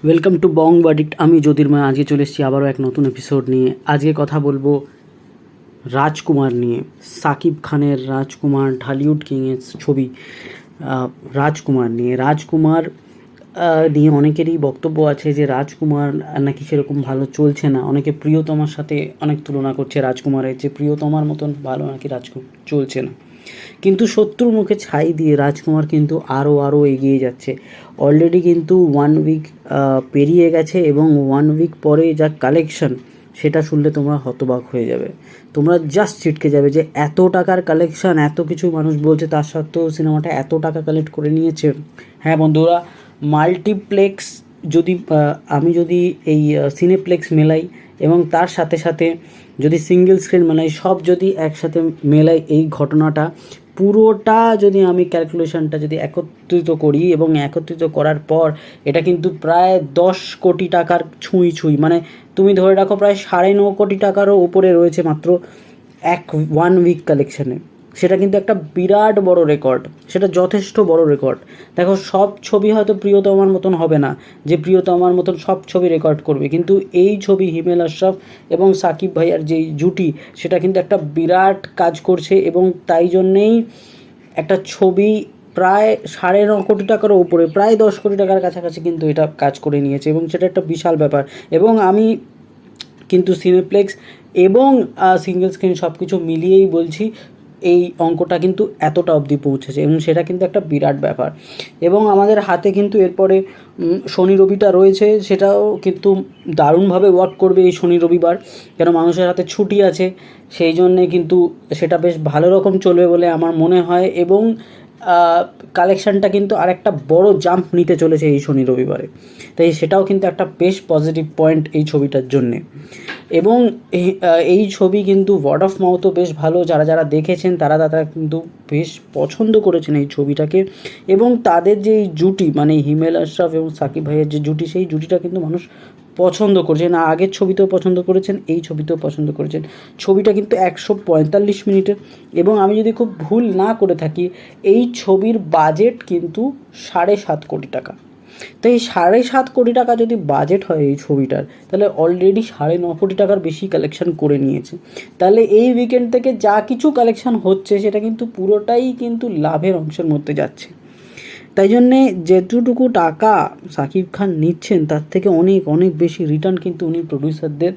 Welcome to Bong verdict. আমি জ্যোতির্ময়। আজকে চলে এসেছি আবারও এক নতুন এপিসোড নিয়ে। আজকে কথা বলবো রাজকুমার নিয়ে। সাকিব খানের রাজকুমার, ঢালিউড কিংয়ের ছবি রাজকুমার নিয়ে। রাজকুমার নিয়ে অনেকেরই বক্তব্য আছে যে রাজকুমার নাকি সেরকম ভালো চলছে না। অনেকে প্রিয়তমার সাথে অনেক তুলনা করছে রাজকুমারের, যে প্রিয়তমার মতন ভালো নাকি রাজকুমার চলছে না। কিন্তু শত্রুর মুখে ছাই দিয়ে রাজকুমার কিন্তু আরও এগিয়ে যাচ্ছে। অলরেডি কিন্তু 1 উইক পেরিয়ে গেছে এবং 1 উইক পরে যা কালেকশন, সেটা শুনলে তোমরা হতবাক হয়ে যাবে। তোমরা জাস্ট ছিটকে যাবে যে এত টাকার কালেকশন, এত কিছু মানুষ বলছে, তার সত্ত্বেও সিনেমাটা এত টাকা কালেক্ট করে নিয়েছে। হ্যাঁ বন্ধুরা, মাল্টিপ্লেক্স যদি আমি যদি এই সিনেপ্লেক্স মেলাই এবং তার সাথে সাথে যদি সিঙ্গেল স্ক্রিন মেলাই, সব যদি একসাথে মেলাই, এই ঘটনাটা পুরোটা যদি আমি ক্যালকুলেশনটা যদি একত্রিত করি এবং একত্রিত করার পর এটা কিন্তু প্রায় 10 কোটি টাকার ছুঁই, মানে তুমি ধরে রাখো প্রায় 9.5 কোটি টাকারও উপরে রয়েছে মাত্র 1 উইক কালেকশানে। সেটা কিন্তু একটা বিরাট বড় রেকর্ড, সেটা যথেষ্ট বড় রেকর্ড। দেখো, সব ছবি হয়তো প্রিয়তমার মতন হবে না, যে প্রিয়তমার মতন সব ছবি রেকর্ড করবে, কিন্তু এই ছবি হিমেল আশরাফ এবং সাকিব ভাইয়ার যেই জুটি, সেটা কিন্তু একটা বিরাট কাজ করছে। এবং তাই জন্যেই একটা ছবি প্রায় 9.5 কোটি টাকারও উপরে, প্রায় 10 কোটি টাকার কাছাকাছি কিন্তু এটা কাজ করে নিয়েছে, এবং সেটা একটা বিশাল ব্যাপার। এবং আমি কিন্তু সিনেপ্লেক্স এবং সিঙ্গেল স্ক্রিন সব কিছু মিলিয়েই বলছি, এই অঙ্কটা কিন্তু এতটা অবধি পৌঁছেছে, এবং সেটা কিন্তু একটা বিরাট ব্যাপার। এবং আমাদের হাতে কিন্তু এরপরে শনি রবিটা রয়েছে, সেটাও কিন্তু দারুণভাবে ওয়ার্ক করবে এই শনি রবিবার, কেন মানুষের হাতে ছুটি আছে, সেই জন্যে কিন্তু সেটা বেশ ভালো রকম চলবে বলে আমার মনে হয়। এবং কালেকশানটা কিন্তু আরেকটা বড় জাম্প নিতে চলেছে এই শনি রবিবারে, তাই সেটাও কিন্তু একটা বেশ পজিটিভ পয়েন্ট এই ছবিটার জন্যে। এবং এই ছবি কিন্তু ওয়ার্ড অফ মাউথও বেশ ভালো, যারা দেখেছেন তারা কিন্তু বেশ পছন্দ করেছেন এই ছবিটাকে। এবং তাদের যে এই জুটি, মানে হিমেল আশরাফ এবং সাকিব ভাইয়ের যে জুটি, সেই জুটিটা কিন্তু মানুষ পছন্দ করছেন। আগের ছবিতেও পছন্দ করেছেন, এই ছবিতেও পছন্দ করেছেন। ছবিটা কিন্তু 145 মিনিটের, এবং আমি যদি খুব ভুল না করে থাকি, এই ছবির বাজেট কিন্তু 7.5 কোটি টাকা। তো এই 7.5 কোটি টাকা যদি বাজেট হয় এই ছবিটার, তাহলে অলরেডি 9.5 কোটি টাকার বেশি কালেকশন করে নিয়েছে। তাহলে এই উইকেন্ড থেকে যা কিছু কালেকশন হচ্ছে, সেটা কিন্তু পুরোটাই কিন্তু লাভের অংশের মধ্যে যাচ্ছে। তাই জন্যে যেটুকু টাকা সাকিব খান নিচ্ছেন, তার থেকে অনেক বেশি রিটার্ন কিন্তু উনি প্রডিউসারদের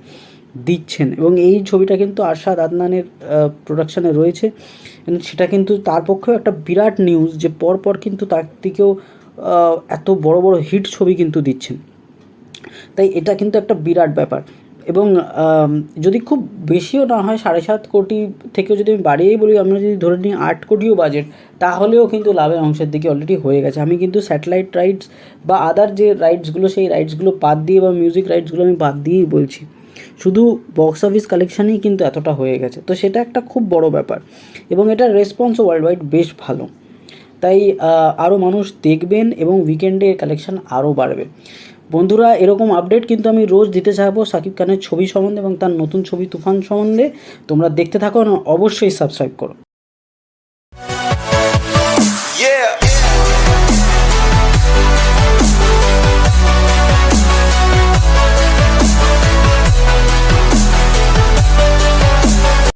দিচ্ছেন। এবং এই ছবিটা কিন্তু আরশাদ আদনানের প্রোডাকশানে রয়েছে, সেটা কিন্তু তার পক্ষেও একটা বিরাট নিউজ, যে পরপর কিন্তু তার থেকেও এত বড় হিট ছবি কিন্তু দিচ্ছেন। তাই এটা কিন্তু একটা বিরাট ব্যাপার। এবং যদি খুব বেশিও না হয়, 7.5 কোটি থেকেও যদি আমি বাড়িয়েই বলি, আমরা যদি ধরে নিই 8 কোটিও বাজেট, তাহলেও কিন্তু লাভের অংশের দিকে অলরেডি হয়ে গেছে। আমি কিন্তু স্যাটেলাইট রাইটস বা আদার যে রাইটসগুলো, সেই রাইটসগুলো বাদ দিয়ে, বা মিউজিক রাইটসগুলো আমি বাদ দিয়েই বলছি, শুধু বক্স অফিস কালেকশানেই কিন্তু এতটা হয়ে গেছে। তো সেটা একটা খুব বড় ব্যাপার, এবং এটার রেসপন্সও ওয়ার্ল্ড ওয়াইড বেশ ভালো। তাই আরও মানুষ দেখবেন এবং উইকেন্ডে কালেকশান আরও বাড়বে। বন্ধুরা, এরকম আপডেট কিন্তু আমি রোজ দিতে চাইবো সাকিব খানের ছবি সম্বন্ধে এবং তার নতুন ছবি তুফান সম্বন্ধে। তোমরা দেখতে থাকো, অবশ্যই সাবস্ক্রাইব করো।